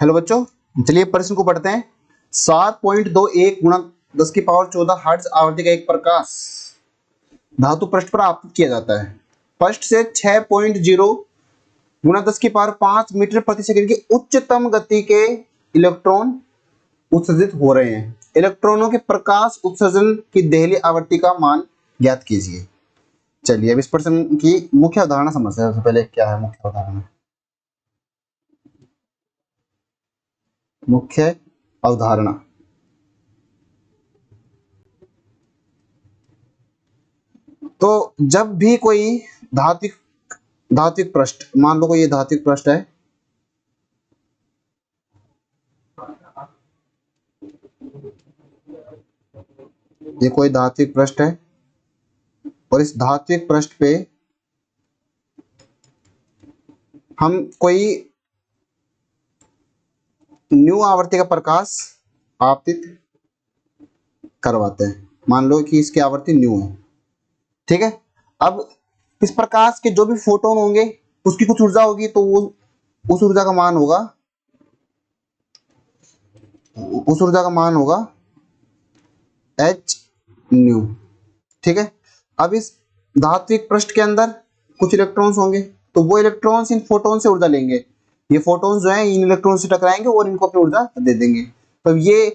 Hello बच्चों, चलिए प्रश्न को पढ़ते हैं। 7.21 गुणा 10 की पावर 14 हर्ट्ज आवृत्ति का एक प्रकाश धातु पृष्ठ पर आपतित किया जाता है। पृष्ठ से 6.0 गुणा 10 की पावर 5 मीटर प्रति सेकंड की उच्चतम गति के इलेक्ट्रॉन उत्सर्जित हो रहे हैं। इलेक्ट्रॉनों के प्रकाश उत्सर्जन की देहली आवृत्ति का मान ज्ञात कीजिए। चलिए अब इस प्रश्न की मुख्य अवधारणा समझते हैं। सबसे पहले क्या है मुख्य अवधारणा? मुख्य अवधारणा तो जब भी कोई धात्विक पृष्ठ, मान लो कोई ये धात्विक पृष्ठ है, ये कोई धात्विक पृष्ठ है और इस धात्विक पृष्ठ पे हम कोई न्यू आवृत्ति का प्रकाश आपतित करवाते हैं। मान लो कि इसकी आवृत्ति न्यू है, ठीक है। अब इस प्रकाश के जो भी फोटोन होंगे उसकी कुछ ऊर्जा होगी, तो वो उस ऊर्जा का मान होगा एच न्यू, ठीक है। अब इस धात्विक पृष्ठ के अंदर कुछ इलेक्ट्रॉन्स होंगे, तो वो इलेक्ट्रॉन्स इन फोटोन से ऊर्जा लेंगे। ये फोटोन्स जो हैं इन इलेक्ट्रॉन से टकराएंगे और इनको अपनी ऊर्जा दे देंगे। तो ये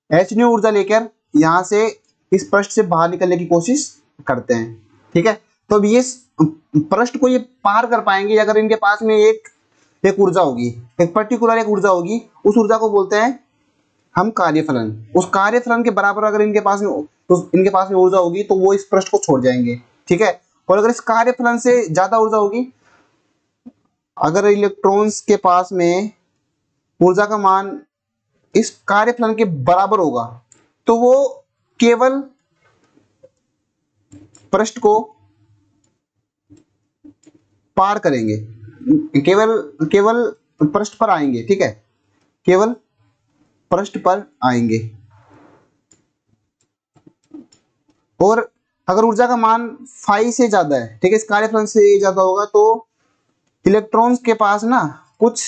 एच न्यू ऊर्जा लेकर यहाँ से इस पृष्ठ से बाहर निकलने की कोशिश करते हैं, ठीक है। तो अब ये पृष्ठ को ये पार कर पाएंगे अगर इनके पास में एक ऊर्जा होगी, एक पर्टिकुलर एक ऊर्जा होगी। उस ऊर्जा को बोलते हैं हम कार्यफलन। उस कार्यफलन के बराबर अगर इनके पास में ऊर्जा होगी तो वो इस पृष्ठ को छोड़ जाएंगे, ठीक है। और अगर इस कार्यफलन से ज्यादा ऊर्जा होगी, अगर इलेक्ट्रॉन्स के पास में ऊर्जा का मान इस कार्यफलन के बराबर होगा, तो वो केवल पृष्ठ को पार करेंगे, केवल पृष्ठ पर आएंगे, ठीक है, केवल पृष्ठ पर आएंगे। और अगर ऊर्जा का मान फाई से ज्यादा है, ठीक है, इस कार्यफलन से ज्यादा होगा, तो इलेक्ट्रॉन्स के पास ना कुछ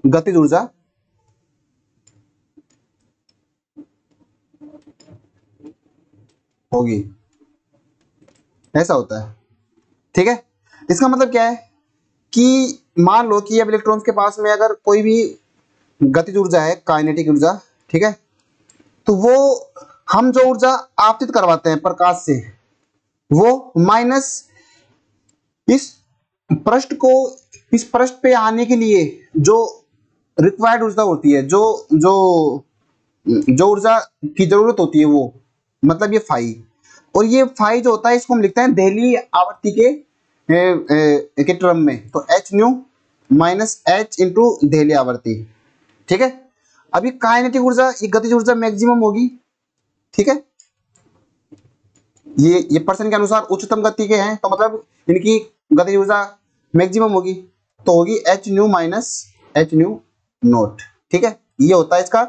गतिज ऊर्जा होगी, ऐसा होता है, ठीक है। इसका मतलब क्या है कि मान लो कि अब इलेक्ट्रॉन्स के पास में अगर कोई भी गतिज ऊर्जा है, काइनेटिक ऊर्जा, ठीक है, तो वो हम जो ऊर्जा आपतित करवाते हैं प्रकाश से, वो माइनस इस पृष्ठ को, इस पृष्ठ पे आने के लिए जो रिक्वायर्ड ऊर्जा होती है, जो जो जो ऊर्जा की जरूरत होती है, वो मतलब ये फाई। और ये फाई जो होता है इसको हम लिखते हैं देहली आवृत्ति के टर्म में, तो H new minus H into Delhi आवृत्ति, ठीक है। अभी काइनेटिक ऊर्जा, ये गतिज ऊर्जा मैक्सिमम होगी, ठीक है। ये पर्सन के अनुसार उच्चतम गति के हैं, तो मतलब इनकी गतिज ऊर्जा मैक्सिमम होगी, तो होगी H new minus H new note, ठीक है। ये होता है इसका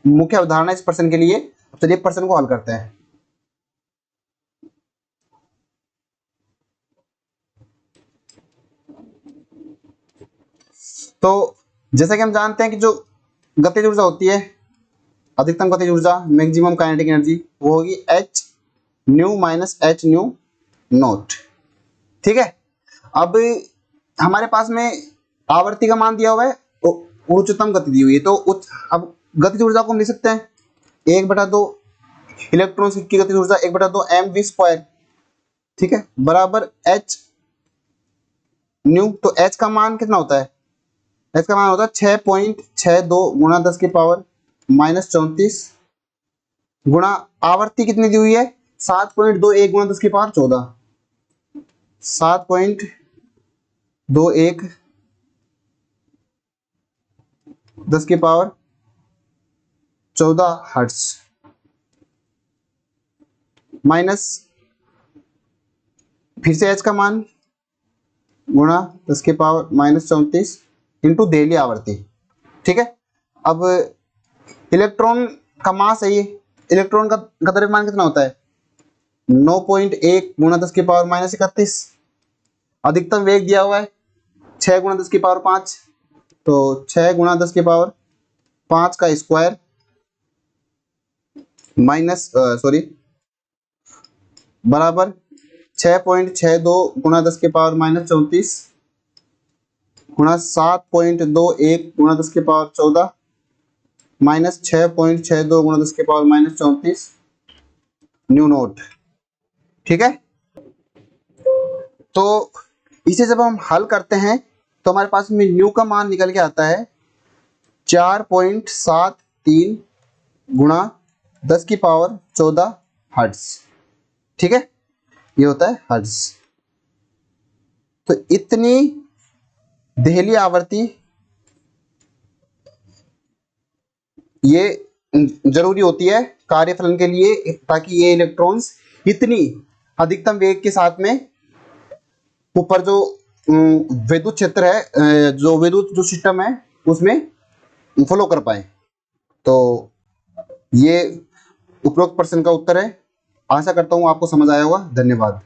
मुख्य अवधारणा इस पर्सन के लिए। चलिए पर्सन को हल करते हैं। तो जैसा कि हम जानते हैं कि जो गतिज ऊर्जा होती है, अधिकतम गतिज ऊर्जा, मैक्सिमम काइनेटिक एनर्जी, वो होगी H new minus H new note, ठीक है। अब हमारे पास में आवर्ती का मान दिया हुआ है, तो उच्चतम गति दी हुई है, तो अब गतिज ऊर्जा को हम लिख सकते हैं 1/2 इलेक्ट्रॉन की गतिज ऊर्जा 1/2 mv², ठीक है, बराबर एच न्यू। तो एच का मान कितना होता है? एच का मान होता है 6.62 गुणा 10 की पावर -34 गुणा आवर्ती कितनी दी हुई है 7.21 गुणा 10 की पावर 14, 7.21 10 की पावर 14 हर्ट्ज माइनस फिर से एच का मान गुणा 10 की पावर -34 इंटू देहली आवर्ती, ठीक है। अब इलेक्ट्रॉन का मास है, ये इलेक्ट्रॉन का द्रव्यमान कितना होता है 9.1 गुणा 10 की पावर -31, अधिकतम वेग दिया हुआ है 6 गुणा 10 की पावर 5, तो 6 गुणा 10 की पावर 5 का स्क्वायर माइनस सॉरी बराबर 6.62 गुणा 10 की पावर माइनस 34 गुणा 7.21 गुणा 10 की पावर 14 माइनस 6.62 गुणा 10 की पावर माइनस 34 न्यू नोट। ठीक है, तो इसे जब हम हल करते हैं तो हमारे पास में न्यू का मान निकल के आता है 4.73 गुणा 10 की पावर 14 हर्ट्ज। ठीक है, ये होता है हर्ट्ज। तो इतनी दहली आवृत्ति ये जरूरी होती है कार्यफलन के लिए, ताकि ये इलेक्ट्रॉन्स इतनी अधिकतम वेग के साथ में ऊपर जो विद्युत क्षेत्र है, जो विद्युत जो सिस्टम है उसमें फ्लो कर पाए। तो ये उपरोक्त प्रश्न का उत्तर है। आशा करता हूं आपको समझ आया होगा। धन्यवाद।